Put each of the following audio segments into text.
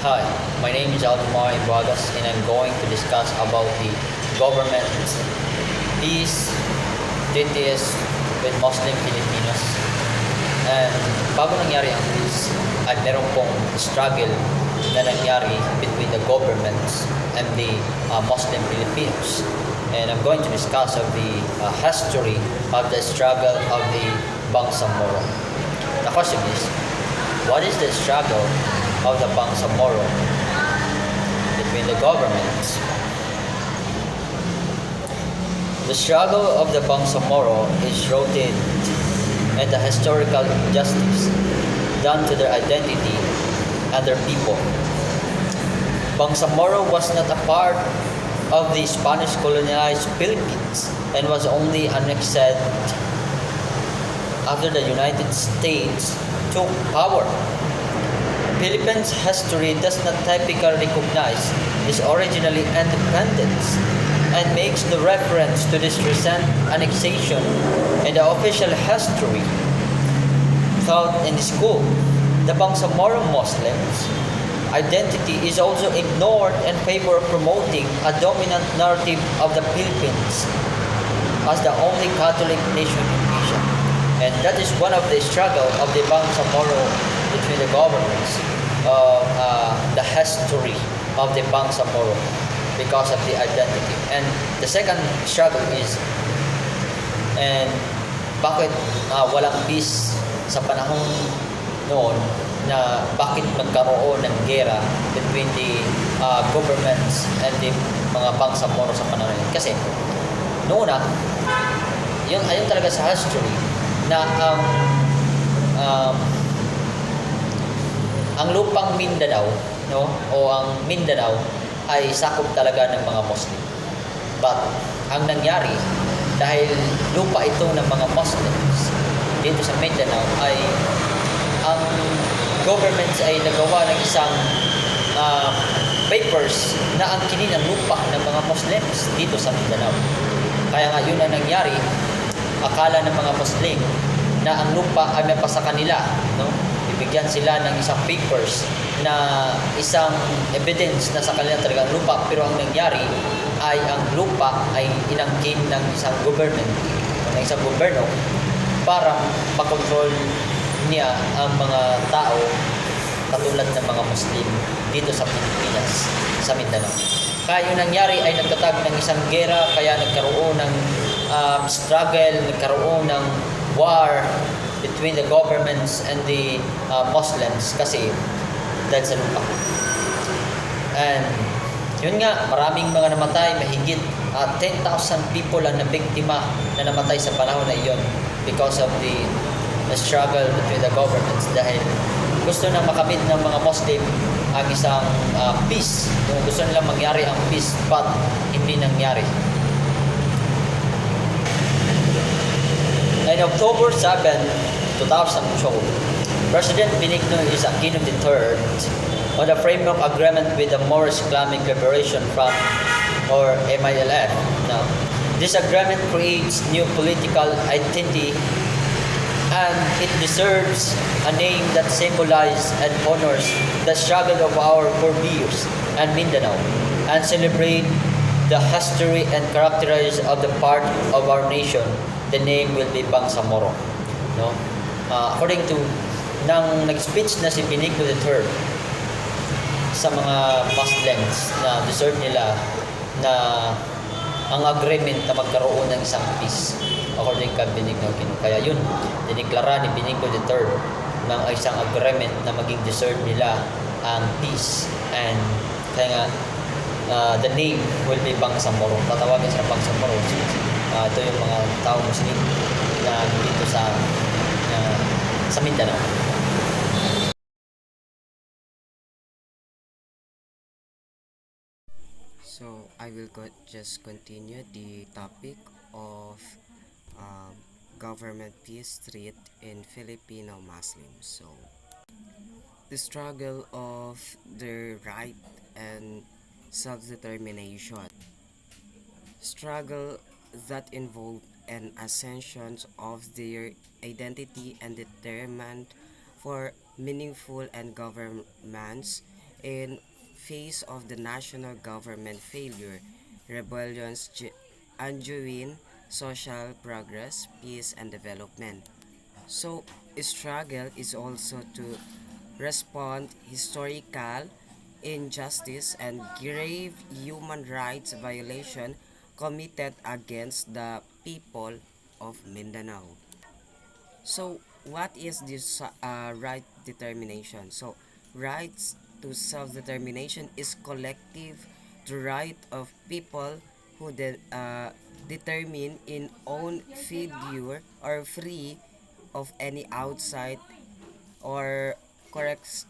Hi, my name is Alvaro Ibagas and I'm going to discuss about the government peace treaties with Muslim Filipinos. And bago nangyari ang peace, ay meron pong struggle na nangyari between the governments and the Muslim Filipinos. And I'm going to discuss of the history of the struggle of the Bangsamoro. The question is, what is the struggle of the Bangsamoro between the governments? The struggle of the Bangsamoro is rooted in the historical injustice done to their identity and their people. Bangsamoro was not a part of the Spanish colonized Philippines and was only annexed after the United States took power. Philippines history does not typically recognize its originally independence and makes the reference to this recent annexation in the official history taught in school. The Bangsamoro Muslims identity is also ignored in favor of promoting a dominant narrative of the Philippines as the only Catholic nation in Asia. And that is one of the struggle of the Bangsamoro between the governments of the history of the Bangsamoro because of the identity. And the second struggle is, and bakit walang peace sa panahon noon, na bakit nagkaroon ng gera between the governments and the mga Bangsamoro sa panahon yun. Kasi noon yun ayun talaga sa history na ang lupang Mindanao, no, o ang Mindanao ay sakop talaga ng mga Muslim. But ang nangyari, dahil lupa ito ng mga Muslims dito sa Mindanao, ay ang government ay nagawa ng isang papers na ang kinin ang lupa ng mga Muslims dito sa Mindanao. Kaya nga yun ang nangyari, akala ng mga Muslim na ang lupa ay may pa sa kanila, no? Bibigyan sila ng isang papers na isang evidence na sa kanila talaga ang lupa, pero ang nangyari ay ang lupa ay inangkin ng isang government o ng isang gobyerno para makontrol niya ang mga tao katulad ng mga Muslim dito sa Pilipinas, sa Mindanao. Kaya yung nangyari ay nagtatag ng isang gera, kaya nagkaroon ng struggle, nagkaroon ng war between the governments and the Muslims kasi dahil sa lupa. And yun nga, maraming mga namatay, mahigit 10,000 people ang nabiktima na namatay sa panahon na iyon because of the struggle between the governments, dahil gusto na makamit ng mga Muslim ang isang peace. Gusto nila mangyari ang peace, but hindi nangyari. In October 7, 2012, President Benigno Aquino III, on the framework agreement with the Moorish Islamic Liberation Front, or MILF, now, this agreement creates new political identity and it deserves a name that symbolizes and honors the struggle of our forebears and Mindanao, and celebrate the history and characteristics of the part of our nation. The name will be Bangsamoro, no? According to nang nag-speech na si Benigno III sa mga Muslims na deserve nila na ang agreement na magkaroon ng isang peace according kay Benigno Aquino. Kaya yun, diniklara ni Benigno III ng isang agreement na maging deserve nila ang peace, and kaya nga the name will be Bangsamoro. Tatawagin sila Bangsamoro. Ito yung mga tao Muslim na dito sa Mindanao. So I will just continue the topic of government peace treat in Filipino Muslims. So the struggle of their right and self-determination, struggle that involved an ascension of their identity and determined for meaningful and governments in face of the national government failure, rebellions, undoing social progress, peace, and development. So, struggle is also to respond historical injustice and grave human rights violation committed against the people of Mindanao. So, what is this right determination? So, rights to self-determination is collective, the right of people who determine in own failure or free of any outside or corrects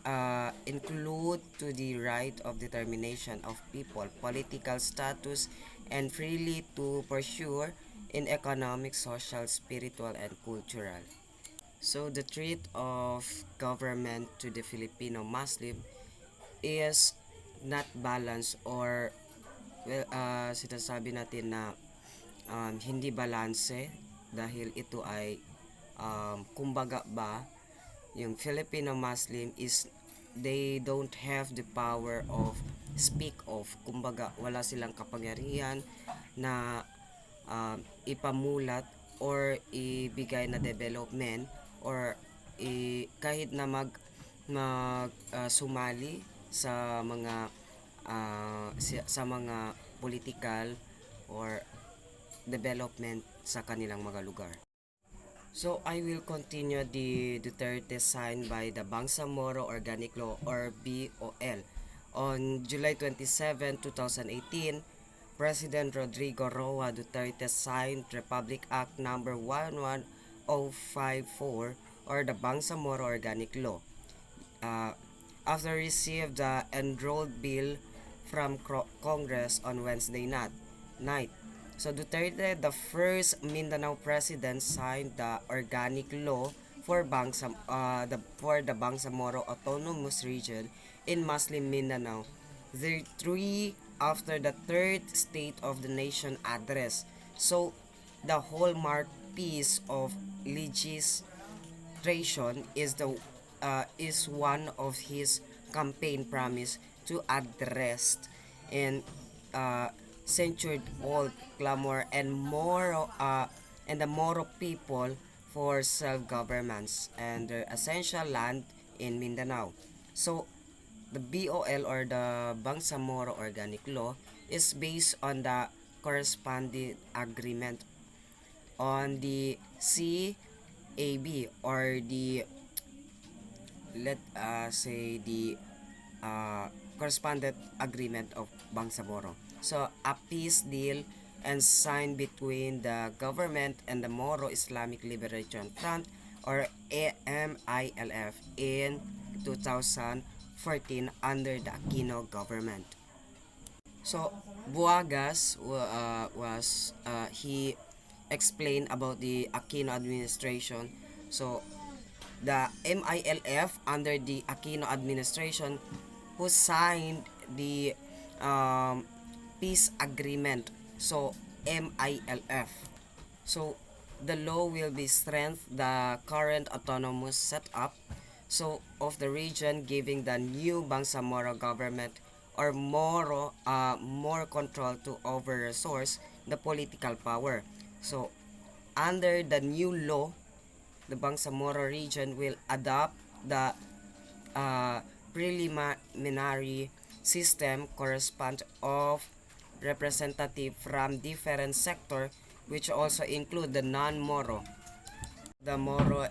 include to the right of determination of people, political status, and freely to pursue in economic, social, spiritual, and cultural. So the threat of government to the Filipino Muslim is not balanced or sinasabi natin na hindi balanse dahil ito ay kumbaga ba yung Filipino Muslim is they don't have the power of speak of, kumbaga wala silang kapangyarihan na ipamulat or ibigay na development or kahit na sumali sa mga sa mga political or development sa kanilang mga lugar. So I will continue the Duterte signed by the Bangsamoro Organic Law or BOL. On July 27, 2018, President Rodrigo Roa Duterte signed Republic Act number 11054 or the Bangsamoro Organic Law. After received the enrolled bill from Congress on Wednesday night. So Duterte, the first Mindanao president, signed the organic law for the Bangsamoro Autonomous Region in Muslim Mindanao. The three after the third State of the Nation address. So the hallmark piece of legislation is one of his campaign promise to address and centured old clamor and the Moro people for self-governments and their essential land in Mindanao. So the BOL or the Bangsamoro Organic Law is based on the corresponding agreement on the CAB or the say the correspondent agreement of Bangsamoro. So a peace deal and signed between the government and the Moro Islamic Liberation Front or MILF in 2014 under the Aquino government. So Buagas he explained about the Aquino administration. So the MILF under the Aquino administration who signed the peace agreement. So MILF. So the law will be strengthen the current autonomous setup so of the region, giving the new Bangsamoro government or more control to over resource the political power. So under the new law, the Bangsamoro region will adopt the preliminary system correspond of representative from different sector, which also include the non-Moro, the Moro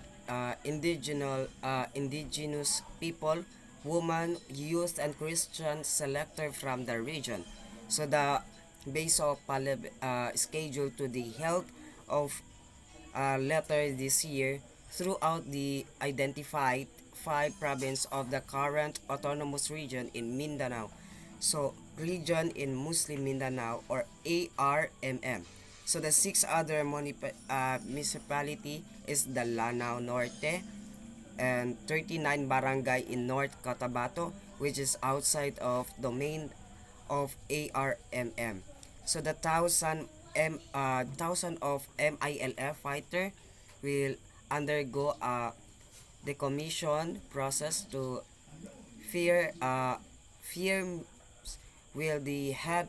indigenous people, women, youth, and Christians selected from the region. So the base of schedule to the health of later this year throughout the identified 5 provinces of the current autonomous region in Mindanao. So region in Muslim Mindanao or ARMM. So the 6 other municipality is the Lanao Norte and 39 barangay in North Cotabato, which is outside of domain of ARMM. So the thousand of MILF fighter will undergo a decommission process to firms will be head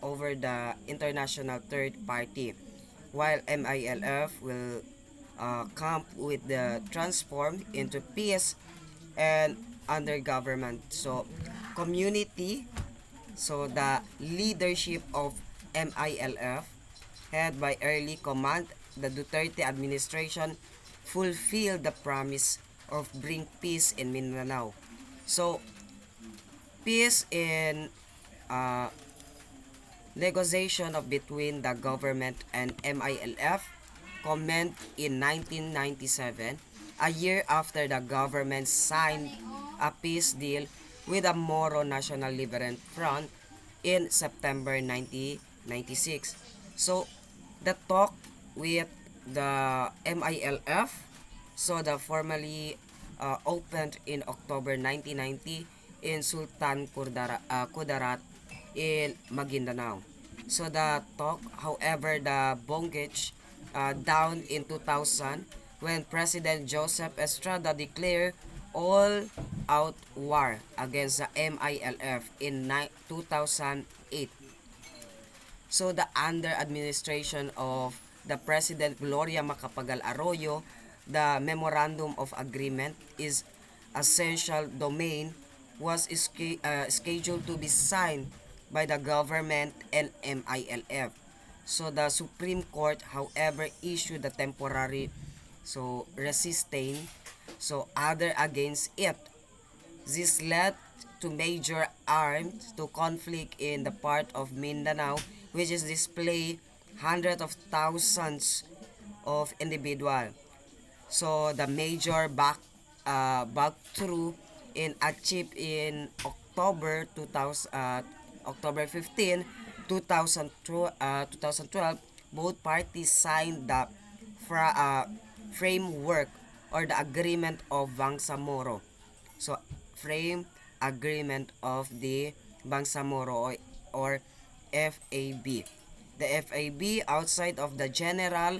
over the international third party, while MILF will come with the transform into peace and under government. So community, so the leadership of MILF, head by early command, the Duterte administration fulfilled the promise of bring peace in Mindanao. So peace in uh, negotiation of between the government and MILF commenced in 1997, a year after the government signed a peace deal with the Moro National Liberation Front in September 1996. So the talk with the MILF, so the formally opened in October 1990 in Sultan Kudarat in Maguindanao. So the talk, however, the bongage down in 2000 when President Joseph Estrada declared all-out war against the MILF in 2008. So the under administration of the President Gloria Macapagal Arroyo, the Memorandum of Agreement is essential domain was scheduled to be signed by the government and MILF. So the Supreme Court, however, issued the temporary resisting order against it. This led to major arms to conflict in the part of Mindanao, which is display hundreds of thousands of individual. So the major breakthrough in achieved in October 15, 2012, both parties signed the framework or the agreement of Bangsamoro. So frame agreement of the Bangsamoro or FAB. The FAB outside of the general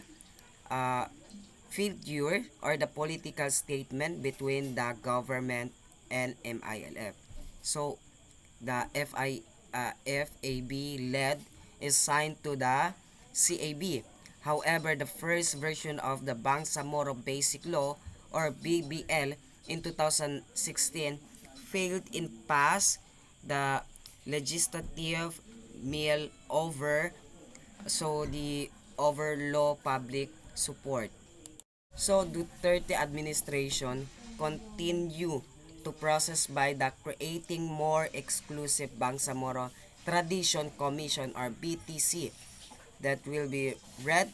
figure or the political statement between the government and MILF. So the FAB led is signed to the CAB. However, the first version of the Bangsamoro Basic Law or BBL in 2016 failed in pass the legislative mill over the over law public support. So Duterte administration continue to process by the creating more exclusive Bangsamoro Tradition Commission or BTC that will be red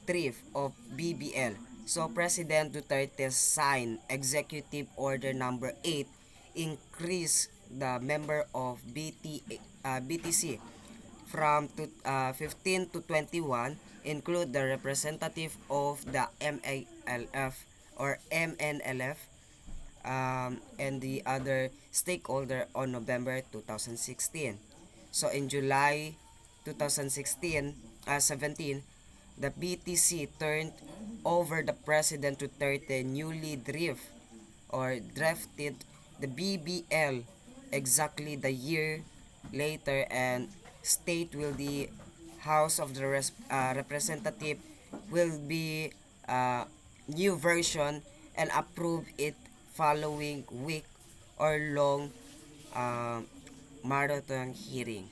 thrift of BBL. So President Duterte signed Executive Order number 8 increase the member of BTC from 15 to 21, include the representative of the MALF or MNLF and the other stakeholder on November 2016. So in July 17, the BTC turned over the President Duterte newly drafted the BBL exactly the year later, and state will the House of the Representative will be new version and approve it following week or long marathon hearing.